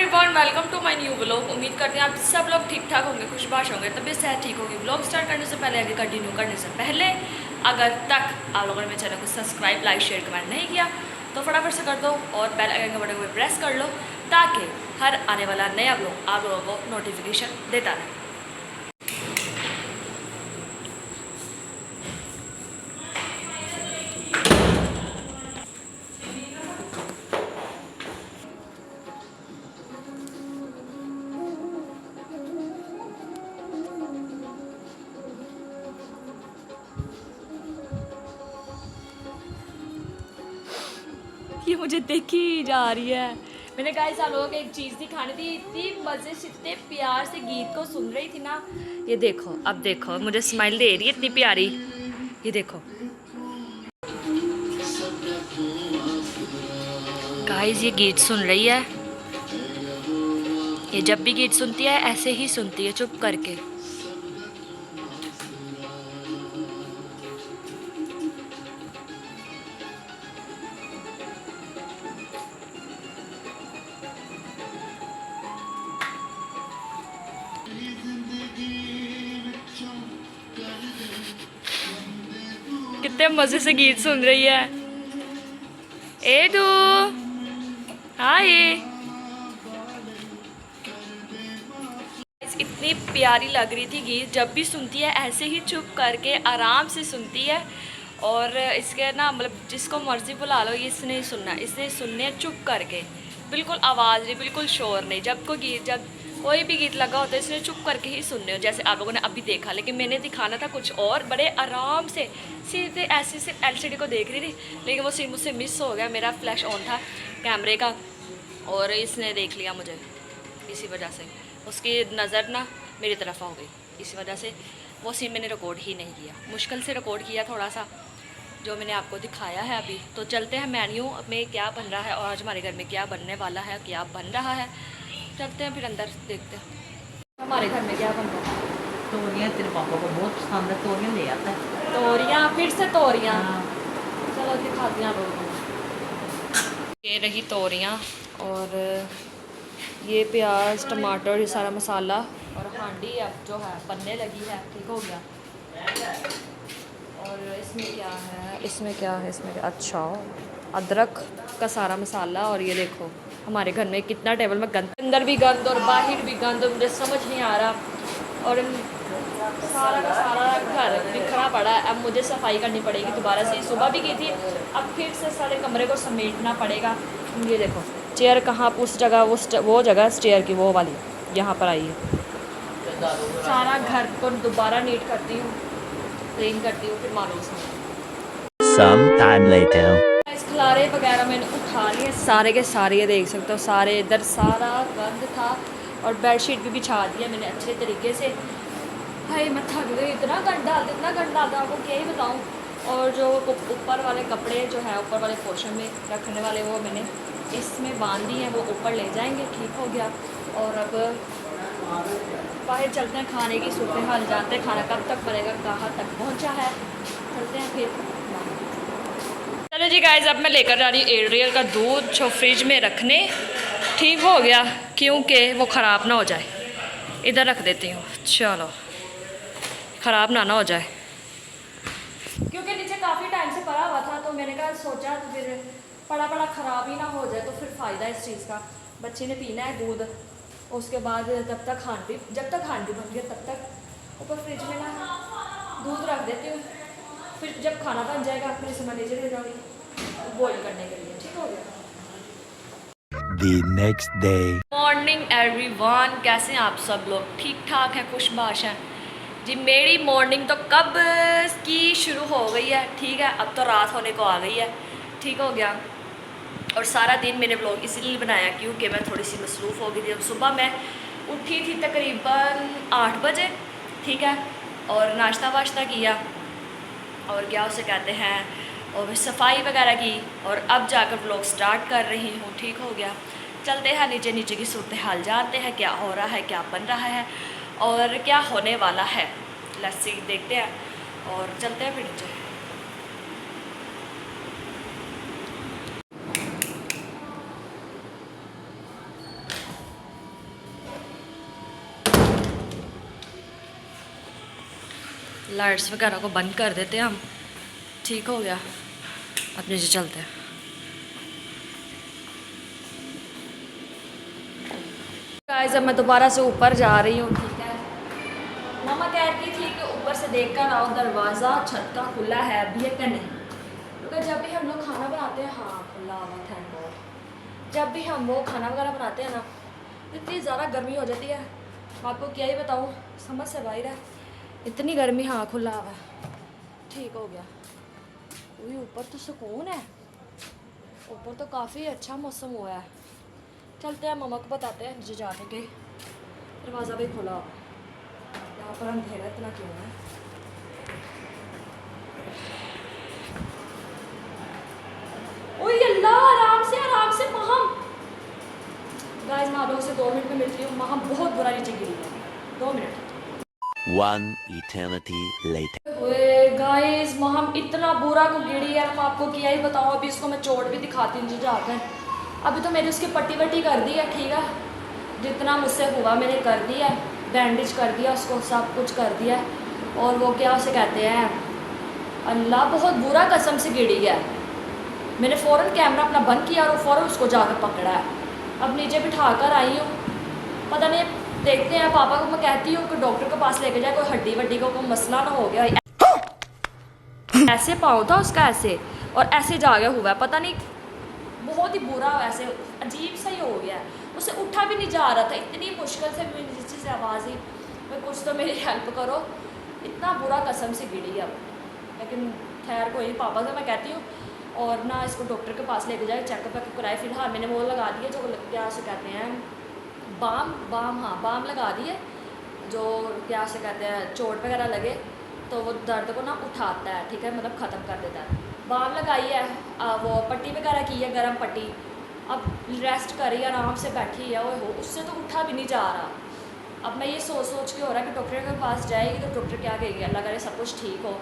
Everyone, welcome to my new vlog. उम्मीद करते हैं आप सब लोग ठीक ठाक होंगे, खुशबाश होंगे, तबीयत सेहत ठीक होगी। व्लॉग स्टार्ट करने से पहले, आगे कंटिन्यू करने से पहले अगर तक आप लोगों ने मेरे चैनल को सब्सक्राइब, लाइक, शेयर, कमेंट नहीं किया तो फटाफट से कर दो और बेल आइकन के बटन को प्रेस कर लो ताकि हर आने वाला नया व्लॉग आप लोगों को नोटिफिकेशन देता रहे। ये मुझे देखी जा रही है। मैंने गाइस आप लोगों को एक चीज़ दिखानी थी, इतनी मज़े से इतने प्यार से गीत को सुन रही थी ना। ये देखो, अब देखो मुझे स्माइल दे रही है इतनी प्यारी। ये देखो गाइस, ये गीत सुन रही है। ये जब भी गीत सुनती है ऐसे ही सुनती है चुप करके। कितने मजे से गीत सुन रही है। ए दू, हाय। इतनी प्यारी लग रही थी गीत, जब भी सुनती है ऐसे ही चुप करके आराम से सुनती है। और इसके ना मतलब जिसको मर्जी बुला लो, इसने ही सुनना, इसने सुनने है चुप करके, बिल्कुल आवाज़ नहीं, बिल्कुल शोर नहीं। जब कोई भी गीत लगा होता है इसने चुप करके ही सुनने हो, जैसे आप लोगों ने अभी देखा। लेकिन मैंने दिखाना था कुछ और, बड़े आराम से सीधे ऐसे से एलसीडी को देख रही थी, लेकिन वो सीन मुझसे मिस हो गया। मेरा फ्लैश ऑन था कैमरे का और इसने देख लिया मुझे। इसी वजह से उसकी नज़र ना मेरी तरफ हो गई, इसी वजह से वो सीन मैंने रिकॉर्ड ही नहीं किया। मुश्किल से रिकॉर्ड किया थोड़ा सा, जो मैंने आपको दिखाया है अभी। तो चलते हैं मेन्यू में क्या बन रहा है और आज हमारे घर में क्या बनने वाला है, क्या बन रहा है। चलते हैं फिर अंदर देखते हैं हमारे घर में क्या बन रहा है। तोरियां तेरे पापा को बहुत पसंद है, तोरियां ले आता है। तोरियां, फिर से तोरियां। हाँ। चलो दिखाती हैं लोगों को। ये रही तोरियां और ये प्याज, टमाटर, ये सारा मसाला और हांडी अब जो है बनने लगी है। ठीक हो गया। और इसमें क्या है, इसमें क्या है, इसमें क्या, अच्छा अदरक का सारा मसाला। और ये देखो हमारे घर में कितना टेबल में गंद, अंदर भी गंद और बाहर भी गंद, मुझे समझ नहीं आ रहा। और सारा का सारा घर बिखरा पड़ा है। अब मुझे सफाई करनी पड़ेगी दोबारा से। सुबह भी की थी, अब फिर से सारे कमरे को समेटना पड़ेगा। ये देखो चेयर कहाँ, उस जगह वो जगह चेयर की वो वाली यहाँ पर आई है। सारा घर को दोबारा नीट करती हूँ, क्लीन करती हूँ, फिर मालूम से Some time later. इस खलारे वगैरह मैंने उठा लिए सारे के सारे। ये देख सकते हो सारे इधर सारा गंद था। और बेडशीट भी बिछा दिया मैंने अच्छे तरीके से। भाई मैं थक गई, इतना गंद डालता आपको क्या ही बताऊँ। और जो ऊपर वाले कपड़े जो है ऊपर वाले पोर्शन में रखने वाले, वो मैंने इसमें बांध दी हैं, वो ऊपर ले जाएंगे। ठीक हो गया। और अब बाहर चलते हैं, खाने की सूरत हाल जानते हैं, खाना कब तक बनेगा, कहाँ तक पहुँचा है। चलते हैं फिर। चलो जी गाइस, अब मैं लेकर जा रही हूँ एरियल का दूध जो फ्रिज में रखने। ठीक हो गया, क्योंकि वो ख़राब ना हो जाए। इधर रख देती हूँ, चलो ख़राब ना हो जाए, क्योंकि नीचे काफ़ी टाइम से पड़ा हुआ था। तो मैंने कहा सोचा तो फिर पड़ा ख़राब ही ना हो जाए, तो फिर फ़ायदा इस चीज़ का। बच्चे ने पीना है दूध, उसके बाद जब तक हांडी बन गया तब तक ऊपर फ्रिज में ना दूध रख देती हूँ। फिर जब खाना बन जाएगा फिर इसे मैं नीचे ले जाऊँगी बॉईल करने के लिए। ठीक हो गया। The next day. Morning everyone, कैसे हैं आप सब लोग? ठीक ठाक हैं, खुशबाश हैं जी। मेरी मॉर्निंग तो कब की शुरू हो गई है। ठीक है, अब तो रात होने को आ गई है। ठीक हो गया। और सारा दिन मैंने व्लॉग इसीलिए बनाया क्योंकि मैं थोड़ी सी मसरूफ़ हो गई थी। अब सुबह मैं उठी थी तकरीबन 8 बजे। ठीक है, और नाश्ता वाश्ता किया और क्या उसे कहते हैं, और सफाई वगैरह की, और अब जाकर व्लॉग स्टार्ट कर रही हूँ। ठीक हो गया। चलते हैं नीचे की सूरत हाल जानते हैं, क्या हो रहा है, क्या बन रहा है और क्या होने वाला है। लस्सी देखते हैं और चलते हैं फिर नीचे। लाइट्स वगैरह को बंद कर देते हैं हम। ठीक हो गया, अब नीचे चलते हैं। गाइस अब मैं दोबारा से ऊपर जा रही हूँ, ठीक है। मामा कहती थी कि ऊपर से देख कर आओ दरवाज़ा छत का खुला है अभी है कि नहीं, क्योंकि जब भी हम लोग खाना बनाते हैं, हाँ खुला हुआ, थैंक गॉड। जब भी हम वो खाना वगैरह बनाते हैं ना, इतनी ज़्यादा गर्मी हो जाती है, आपको क्या ही बताऊँ, समझ से बाहर है इतनी गर्मी। हाँ खुला हुआ है, ठीक हो गया। वही ऊपर तो सुकून है, ऊपर तो काफ़ी अच्छा मौसम हुआ है। चलते हैं, मम्मा को बताते हैं नीचे जाने के। दरवाज़ा भी खुला हुआ है, यहाँ पर अंधेरा इतना क्यों है। ओए अल्लाह, आराम से महम। गाइस मैं आप लोगों से 2 मिनट में मिलती हूँ। महम बहुत बुरा नीचे गिरी है, 2 मिनट। One eternity later. ओए गाइस महम इतना बुरा को गिरी है, मैं आपको क्या ही बताऊँ। अभी इसको मैं चोट भी दिखाती हूँ जाकर। अभी तो मैंने उसकी पट्टी वट्टी कर दी है, ठीक है, जितना मुझसे हुआ मैंने कर दिया, बैंडेज कर दिया उसको, सब कुछ कर दिया। और वो क्या उसे कहते हैं, अल्लाह बहुत बुरा कसम से गिरी है। मैंने फ़ौरन कैमरा अपना बंद किया और फ़ौरन उसको जाकर पकड़ा है। अब नीचे बिठा कर आई हूँ, पता नहीं, देखते हैं। पापा को मैं कहती हूँ कि डॉक्टर के पास लेके जाए, कोई हड्डी वड्डी को कोई मसला ना हो गया। ऐसे पाँव था उसका, ऐसे और ऐसे जा गया हुआ है, पता नहीं बहुत ही बुरा, ऐसे अजीब सा ही हो गया है। उसे उठा भी नहीं जा रहा था, इतनी मुश्किल से मेरी नीचे से आवाज़ ही, मैं कुछ तो मेरी हेल्प करो, इतना बुरा कसम से गिरी अब। लेकिन खैर कोई, पापा से मैं कहती हूँ और ना इसको डॉक्टर के पास लेके जाए, चेकअप वेकअप कराए। फिलहाल मैंने वो लगा दिया जो क्या उसे कहते हैं, बाम, हाँ बाम लगा दिए, जो क्या उसे कहते हैं, चोट वगैरह लगे तो वो दर्द को ना उठाता है, ठीक है, मतलब ख़त्म कर देता है। बाम लगाई है, वो पट्टी वगैरह की है, गर्म पट्टी। अब रेस्ट करी, आराम से बैठी है। वो हो उससे तो उठा भी नहीं जा रहा। अब मैं ये सोच के हो रहा है कि डॉक्टर के पास जाएगी तो डॉक्टर क्या कहेगी, अल्लाह करे सब कुछ ठीक हो,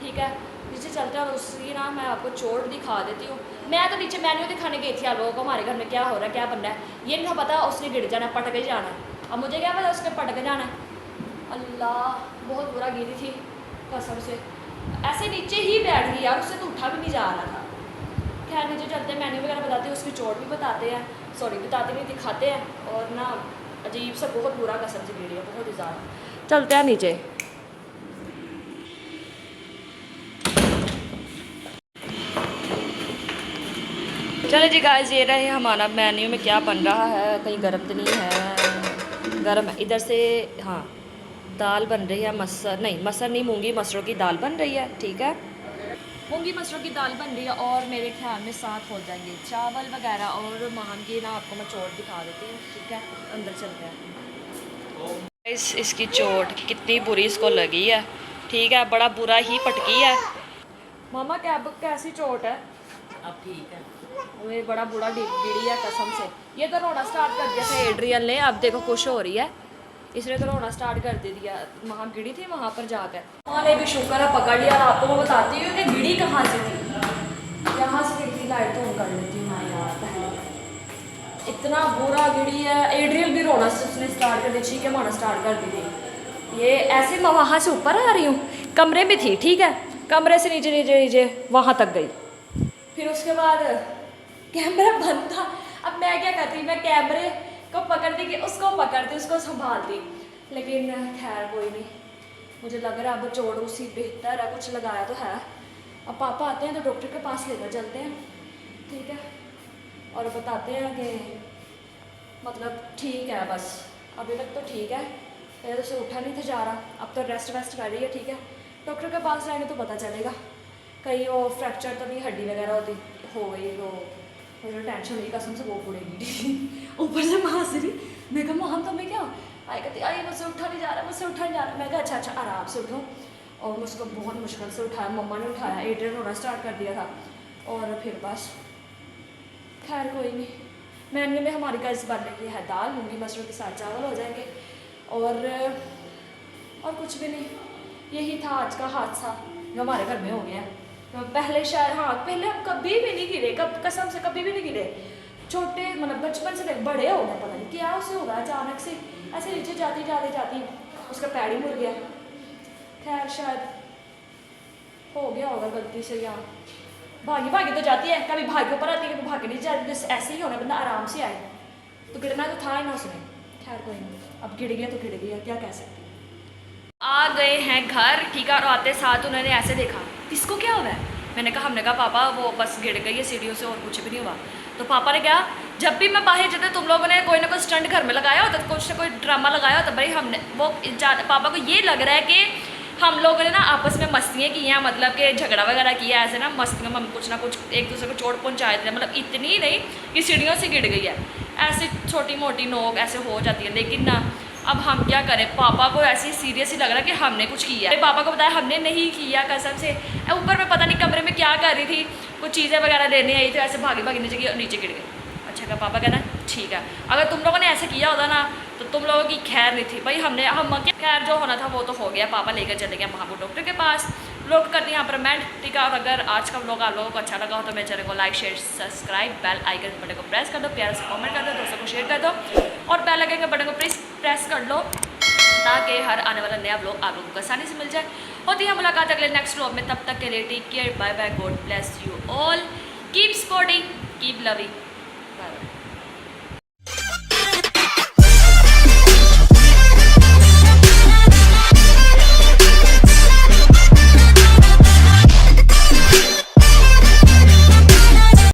ठीक है। नीचे चलते हैं और उसकी ना मैं आपको चोट दिखा देती हूँ। मैं तो नीचे मेन्यू दिखाने गई थी आप लोगों को, हमारे घर में क्या हो रहा है, क्या बन रहा है, ये नहीं था पता उसने गिर जाना है, पटक ही जाना है। अब मुझे क्या पता उसने पटक जाना है। अल्लाह बहुत बुरा गिरी थी कसम से, ऐसे नीचे ही बैठ गई यार, उससे तो उठा भी नहीं जा रहा था। खैर नीचे चलते हैं, मेन्यू वगैरह बताते हैं, उसकी चोट भी बताते हैं, सॉरी बताते नहीं, दिखाते हैं। और ना अजीब सा बहुत बुरा कसम से गिरी है, बहुत ही ज़्यादा। चलते हैं नीचे। चले जी गाइस, ये रहे हमारा मेन्यू में क्या बन रहा है, कहीं गर्म तो नहीं है, गर्म है। इधर से हाँ दाल बन रही है, मसर नहीं, मूंगी मसरों की दाल बन रही है, ठीक है, मूंगी मसरों की दाल बन रही है। और मेरे ख्याल में साथ हो जाएंगे चावल वगैरह। और महम की ना आपको मैं चोट दिखा देती हूँ, ठीक है, अंदर चलते हैं। इसकी चोट कितनी बुरी इसको लगी है, ठीक है, बड़ा बुरा ही पटकी है। मामा कैसी चोट है? अब ठीक है। वो बड़ा बुरा गिरी है कसम से। ये तो रोना स्टार्ट कर दिया था एड्रियल ने, अब देखो खुश हो रही है, इसने तो रोना स्टार्ट कर दे दिया। वहाँ गिरी थी, वहाँ पर जाकर वहाँ ने भी शुक्र है पकड़ लिया। और आपको मैं बताती हूँ कि गिरी कहाँ से थी, यहाँ से गिरी थी। लाइट तो ऑन कर लेती हूँ मैं यार, पहले इतना बुरा गिरी है। एड्रियल भी रोना उसने स्टार्ट कर दी, चीखें मारना स्टार्ट कर दी थी। ये ऐसे मैं वहाँ से ऊपर आ रही हूँ, कमरे में थी, ठीक है, कमरे से नीचे नीचे नीचे वहाँ तक गई। फिर उसके बाद कैमरा बंद था। अब मैं क्या करती, मैं कैमरे को पकड़ती कि उसको पकड़ती, उसको संभालती, लेकिन खैर कोई नहीं। मुझे लग रहा है अब चोट उसी बेहतर है, कुछ लगाया तो है। अब पापा आते हैं तो डॉक्टर के पास लेकर चलते हैं, ठीक है, और बताते हैं कि मतलब ठीक है, बस अभी तक तो ठीक है, पहले तो उसे उठा नहीं था जा रहा, अब तो रेस्ट वेस्ट कर रही है, ठीक है। डॉक्टर के पास जाएंगे तो पता चलेगा, कहीं वो फ्रैक्चर तो नहीं, हड्डी वगैरह होती हो गई तो मुझे टेंशन हुई कसम से, वो पड़ेगी ऊपर से महासरी। मैं कहा हम तो मैं क्या आई, कहती आई मुझसे उठा नहीं जा रहा, मुझसे उठा नहीं जा रहा। मैं कहा अच्छा आराम से उठो, और मुझको बहुत मुश्किल से उठाया, मम्मा ने उठाया, एड्रियल रोना स्टार्ट कर दिया था। और फिर बस खैर कोई नहीं। मेन्यू में हमारी का इस बार लगी है दाल, मूंगी मसरों के साथ चावल हो जाएंगे, और कुछ भी नहीं। यही था आज का हादसा जो हमारे घर में हो गया। तो पहले शायद, हाँ पहले हम कभी भी नहीं गिरे, कसम से कभी भी नहीं गिरे, छोटे मतलब बचपन से बड़े हो गए, पता नहीं क्या उसे होगा अचानक से, ऐसे नीचे जाती जाती उसका पैर ही मुड़ गया। खैर शायद हो गया होगा गलती से, या भागी भागी तो जाती है, कभी भाग के ऊपर आती है, कभी भाग के नहीं जाती, बस ऐसे ही होना, बंदा आराम से आए, तो गिरना तो था ही ना उसने। खैर कोई नहीं, अब गिर गया तो गिर गया, क्या कह सकते हैं। आ गए हैं घर, ठीक है, और आते साथ उन्होंने ऐसे देखा, इसको क्या हुआ है? मैंने कहा पापा वो बस गिर गई है सीढ़ियों से और कुछ भी नहीं हुआ। तो पापा ने कहा जब भी मैं बाहर जाते तुम लोगों ने कोई ना कोई स्टंट घर में लगाया होता, कुछ ना कोई ड्रामा लगाया होता, भाई हमने वो पापा को ये लग रहा है कि हम लोगों ने ना आपस में मस्तियाँ की हैं, मतलब कि झगड़ा वगैरह किया, ऐसे ना मस्तियों में हम कुछ ना कुछ एक दूसरे को चोट पहुँचाए थे, मतलब इतनी नहीं कि सीढ़ियों से गिर गई है, ऐसी छोटी मोटी नोक ऐसे हो जाती है। लेकिन ना अब हम क्या करें, पापा को ऐसे सीरियस ही लग रहा है कि हमने कुछ किया है। पापा को बताया हमने नहीं किया कसम से। ऊपर में पता नहीं कमरे में क्या कर रही थी, कुछ चीज़ें वगैरह लेने आई थी, ऐसे भागी भागी नीचे गिर गई। अच्छा का पापा कहना ठीक है, अगर तुम लोगों ने ऐसे किया होता ना तो तुम लोगों की खैर नहीं थी भाई, हम खैर जो होना था वो तो हो गया। पापा लेकर चले गए महाबू डॉक्टर के पास। लोग करते हैं यहाँ पर कमेंट, ठीक है। और अगर आज का व्लॉग आप लोगों को अच्छा लगा हो तो मेरे चैनल को like share subscribe, bell icon button को प्रेस कर दो, प्यार से कमेंट कर दो, दोस्तों को शेयर कर दो, और बेल आइकन के बटन को प्रेस कर लो ताकि हर आने वाला नया व्लॉग आप लोगों को आसानी से मिल जाए। होती है मुलाकात अगले नेक्स्ट व्लॉग में, तब तक के लिए take care, bye bye, God bless you all, keep sporting, keep loving.